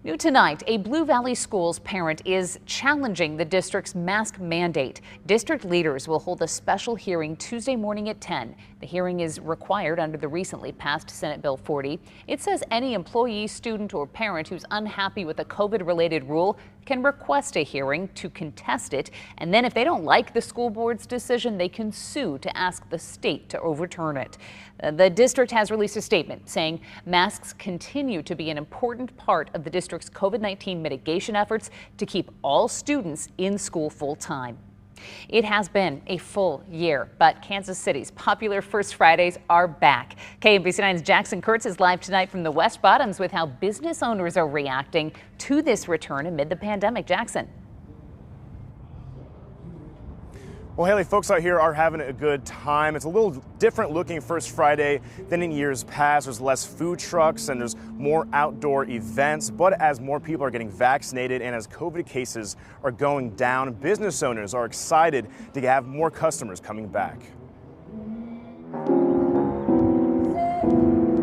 New tonight, a Blue Valley Schools parent is challenging the district's mask mandate. District leaders will hold a special hearing Tuesday morning at 10. The hearing is required under the recently passed Senate Bill 40. It says any employee, student, or parent who's unhappy with a COVID-related rule can request a hearing to contest it. And then if they don't like the school board's decision, they can sue to ask the state to overturn it. The district has released a statement saying masks continue to be an important part of the district's COVID-19 mitigation efforts to keep all students in school full time. It has been a full year, but Kansas City's popular First Fridays are back. KMBC 9's Jackson Kurtz is live tonight from the West Bottoms with how business owners are reacting to this return amid the pandemic. Jackson. Well, Haley, folks out here are having a good time. It's a little different looking First Friday than in years past. There's less food trucks and there's more outdoor events. But as more people are getting vaccinated and as COVID cases are going down, business owners are excited to have more customers coming back.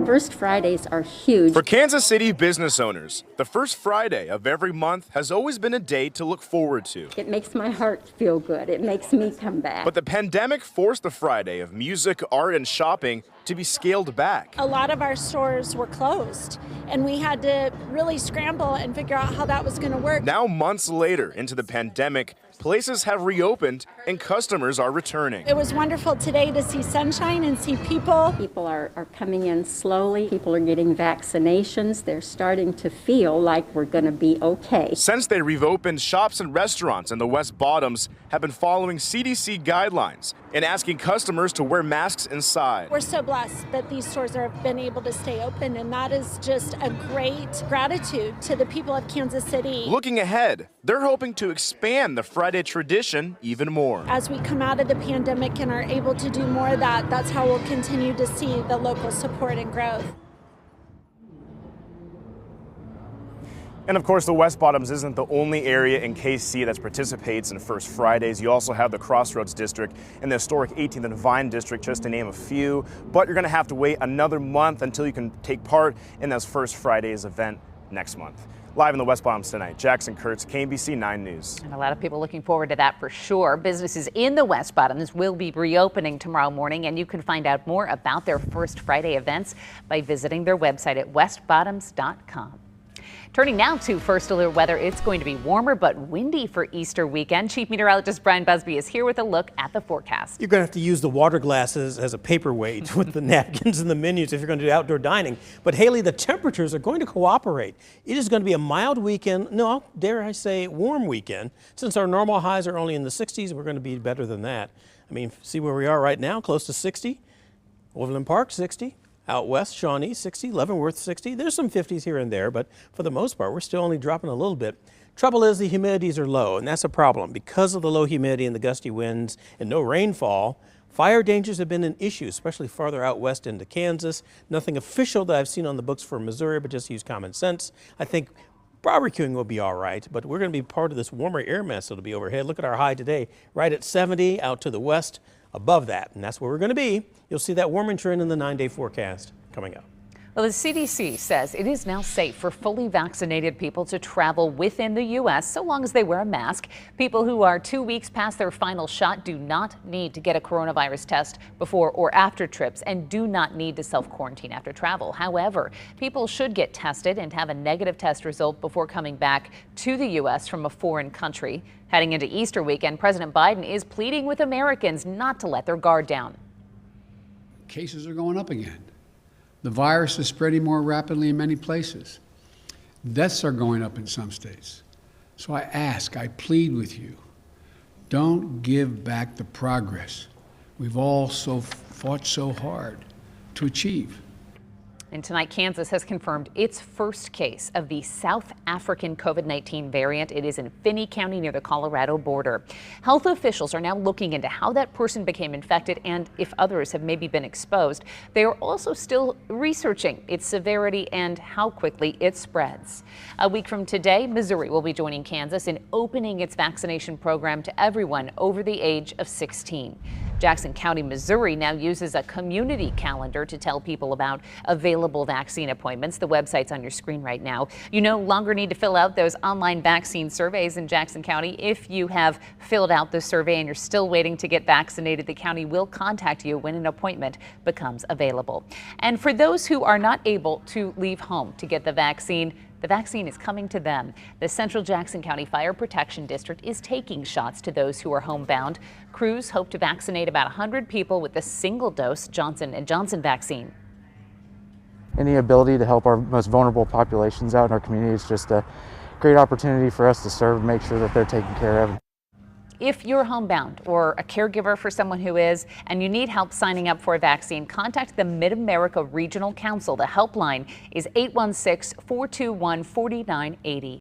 First Fridays are huge. For Kansas City business owners, the first Friday of every month has always been a day to look forward to. It makes my heart feel good. It makes me come back. But the pandemic forced the Friday of music, art, and shopping to be scaled back. A lot of our stores were closed, and we had to really scramble and figure out how that was going to work. Now, months later into the pandemic, places have reopened and customers are returning. It was wonderful today to see sunshine and see people. People are coming in slowly. People are getting vaccinations. They're starting to feel like we're going to be okay. Since they reopened, shops and restaurants in the West Bottoms have been following CDC guidelines and asking customers to wear masks inside. We're so blessed that these stores have been able to stay open, and that is just a great gratitude to the people of Kansas City. Looking ahead, they're hoping to expand the Friday tradition even more. As we come out of the pandemic and are able to do more of that, that's how we'll continue to see the local support and growth. And of course, the West Bottoms isn't the only area in KC that participates in First Fridays. You also have the Crossroads District and the historic 18th and Vine District, just to name a few. But you're going to have to wait another month until you can take part in this First Fridays event next month. Live in the West Bottoms tonight, Jackson Kurtz, KMBC 9 News. And a lot of people looking forward to that for sure. Businesses in the West Bottoms will be reopening tomorrow morning, and you can find out more about their First Friday events by visiting their website at westbottoms.com. Turning now to First Alert weather, it's going to be warmer but windy for Easter weekend. Chief Meteorologist Brian Busby is here with a look at the forecast. You're going to have to use the water glasses as a paperweight with the napkins and the menus if you're going to do outdoor dining. But Haley, the temperatures are going to cooperate. It is going to be a mild weekend, no, dare I say warm weekend. Since our normal highs are only in the 60s, we're going to be better than that. I mean, see where we are right now, close to 60. Overland Park, 60. Out west, Shawnee, 60, Leavenworth, 60. There's some 50s here and there, but for the most part, we're still only dropping a little bit. Trouble is the humidities are low, and that's a problem. Because of the low humidity and the gusty winds and no rainfall, fire dangers have been an issue, especially farther out west into Kansas. Nothing official that I've seen on the books for Missouri, but just use common sense. I think barbecuing will be all right, but we're going to be part of this warmer air mass that'll be overhead. Look at our high today, right at 70 out to the west. Above that, and that's where we're going to be. You'll see that warming trend in the 9-day forecast coming up. Well, the CDC says it is now safe for fully vaccinated people to travel within the U.S. so long as they wear a mask. People who are 2 weeks past their final shot do not need to get a coronavirus test before or after trips and do not need to self-quarantine after travel. However, people should get tested and have a negative test result before coming back to the U.S. from a foreign country. Heading into Easter weekend, President Biden is pleading with Americans not to let their guard down. Cases are going up again. The virus is spreading more rapidly in many places. Deaths are going up in some states. So I plead with you, don't give back the progress we've all fought so hard to achieve. And tonight, Kansas has confirmed its first case of the South African COVID-19 variant. It is in Finney County near the Colorado border. Health officials are now looking into how that person became infected and if others have maybe been exposed. They are also still researching its severity and how quickly it spreads. A week from today, Missouri will be joining Kansas in opening its vaccination program to everyone over the age of 16. Jackson County, Missouri now uses a community calendar to tell people about available vaccine appointments. The website's on your screen right now. You no longer need to fill out those online vaccine surveys in Jackson County. If you have filled out the survey and you're still waiting to get vaccinated, the county will contact you when an appointment becomes available. And for those who are not able to leave home to get the vaccine is coming to them. The Central Jackson County Fire Protection District is taking shots to those who are homebound. Crews hope to vaccinate about 100 people with the single-dose Johnson & Johnson vaccine. Any ability to help our most vulnerable populations out in our community is just a great opportunity for us to serve and make sure that they're taken care of. If you're homebound or a caregiver for someone who is, and you need help signing up for a vaccine, contact the Mid-America Regional Council. The helpline is 816-421-4980.